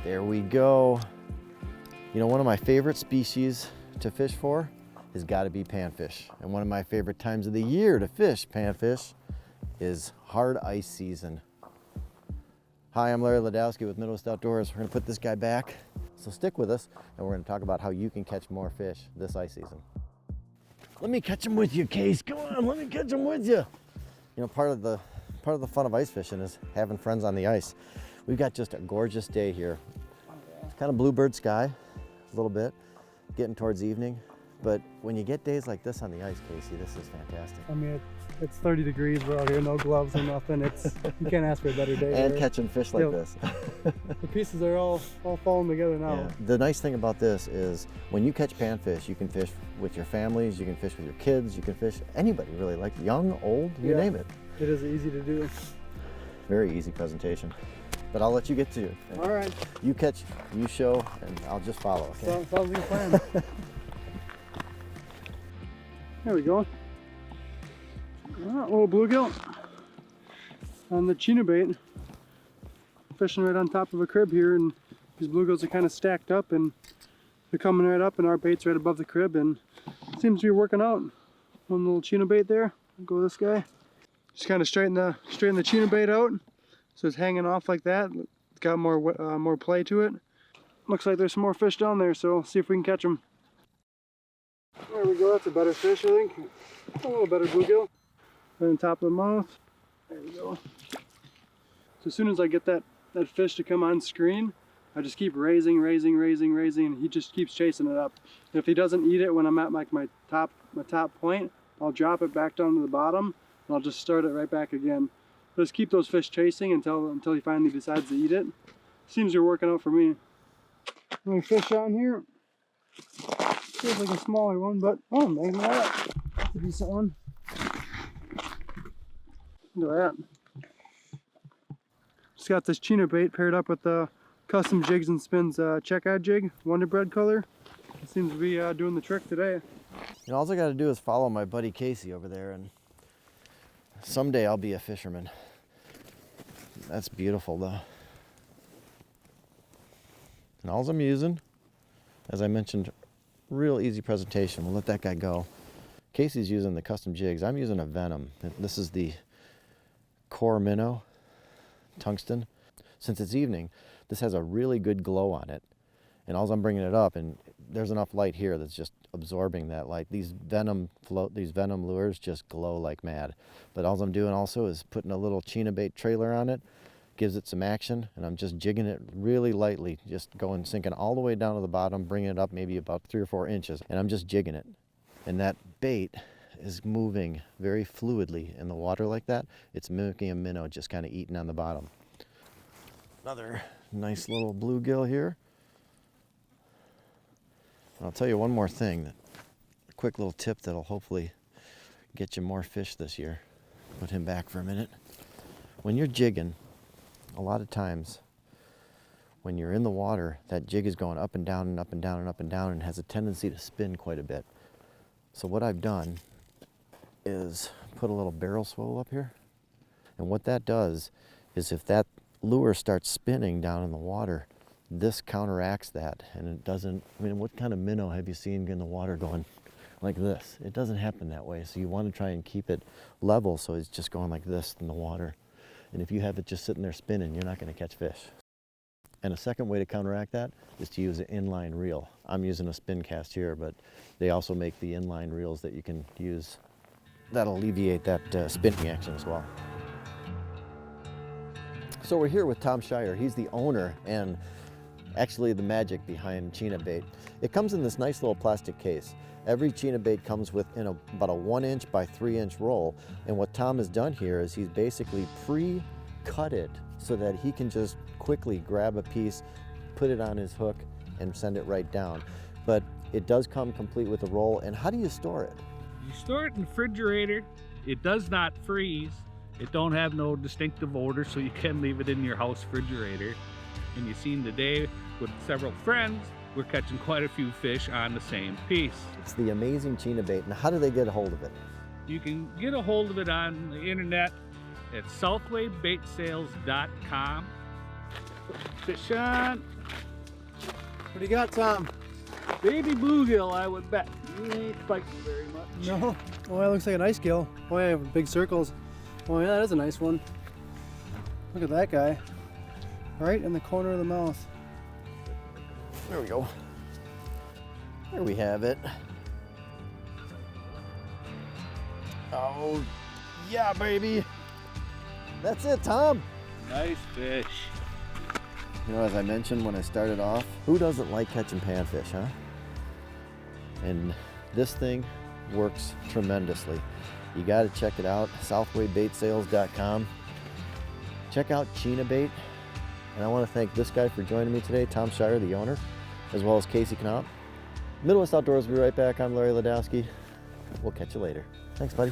There we go. You know, one of my favorite species to fish for has got to be panfish. And one of my favorite times of the year to fish panfish is hard ice season. Hi, I'm Larry Ladowski with Midwest Outdoors. We're gonna put this guy back, so stick with us, and we're gonna talk about how you can catch more fish this ice season. Let me catch them with you, Case. Come on, let me catch them with you. You know, part of the fun of ice fishing is having friends on the ice. We've got just a gorgeous day here. It's kind of bluebird sky, a little bit, getting towards evening. But when you get days like this on the ice, Casey, this is fantastic. I mean, it's 30 degrees. We're out here, no gloves or nothing. You can't ask for a better day. And here. catching fish like this. The pieces are all falling together now. Yeah. The nice thing about this is when you catch panfish, you can fish with your families, you can fish with your kids, you can fish anybody really, like young, old, you name it. It is easy to do. Very easy presentation. But I'll let you get to it. All right. You catch, you show, and I'll just follow. Okay? Sounds like a plan. There we go. Little bluegill on the Chena bait. Fishing right on top of a crib here, and these bluegills are kind of stacked up, and they're coming right up, and our bait's right above the crib, and it seems to be working out. One little Chena bait there. I'll go this guy. Just kind of straighten the Chena bait out, so it's hanging off like that. It's got more play to it. Looks like there's some more fish down there, so see if we can catch them. There we go, that's a better fish, I think. A little better bluegill. Right on top of the mouth. There we go. So as soon as I get that fish to come on screen, I just keep raising, and he just keeps chasing it up. And if he doesn't eat it when I'm at like my top point, I'll drop it back down to the bottom, and I'll just start it right back again. Just keep those fish chasing until he finally decides to eat it. Seems to be working out for me. Any fish on here? Feels like a smaller one, but oh, maybe that. That's a decent one. Look at that. Just got this Chena bait paired up with the custom Jigs and Spins check-out jig, Wonder Bread color. It seems to be doing the trick today. You know, all I got to do is follow my buddy Casey over there, and someday I'll be a fisherman. That's beautiful, though. And all I'm using, as I mentioned, real easy presentation. We'll let that guy go. Casey's using the custom jigs. I'm using a Venom. This is the core minnow tungsten. Since it's evening, this has a really good glow on it. And all I'm bringing it up, and there's enough light here that's just absorbing that light. These Venom lures just glow like mad. But all I'm doing also is putting a little Chena bait trailer on it, gives it some action, and I'm just jigging it really lightly, just sinking all the way down to the bottom, bringing it up maybe about 3 or 4 inches, and I'm just jigging it. And that bait is moving very fluidly in the water like that. It's mimicking a minnow just kind of eating on the bottom. Another nice little bluegill here. And I'll tell you one more thing, a quick little tip that'll hopefully get you more fish this year. Put him back for a minute. When you're jigging, a lot of times when you're in the water, that jig is going up and down and up and down and up and down, and has a tendency to spin quite a bit. So what I've done is put a little barrel swivel up here. And what that does is if that lure starts spinning down in the water, this counteracts that, and it doesn't, I mean, what kind of minnow have you seen in the water going like this? It doesn't happen that way. So you want to try and keep it level so it's just going like this in the water. And if you have it just sitting there spinning, you're not going to catch fish. And a second way to counteract that is to use an inline reel. I'm using a spin cast here, but they also make the inline reels that you can use. That'll alleviate that spinning action as well. So we're here with Tom Shire. He's the owner and actually the magic behind Chena bait. It comes in this nice little plastic case. Every Chena bait comes within about a 1-inch by 3-inch roll. And what Tom has done here is he's basically pre-cut it so that he can just quickly grab a piece, put it on his hook, and send it right down. But it does come complete with a roll. And how do you store it? You store it in the refrigerator. It does not freeze. It don't have no distinctive odor, so you can leave it in your house refrigerator. And you've seen today with several friends, we're catching quite a few fish on the same piece. It's the amazing Chena bait. And how do they get a hold of it? You can get a hold of it on the internet at southwaybaitsales.com. Fish on. What do you got, Tom? Baby bluegill, I would bet. He ain't biting very much. No. Oh, that looks like an ice gill. Oh, yeah, with big circles. Oh, yeah, that is a nice one. Look at that guy. Right in the corner of the mouth. There we go. There we have it. Oh, yeah, baby. That's it, Tom. Nice fish. You know, as I mentioned when I started off, who doesn't like catching panfish, huh? And this thing works tremendously. You got to check it out, southwaybaitsales.com. Check out Chena Bait. And I want to thank this guy for joining me today, Tom Shire, the owner, as well as Casey Knaup. Midwest Outdoors will be right back. I'm Larry Ladowski. We'll catch you later. Thanks, buddy.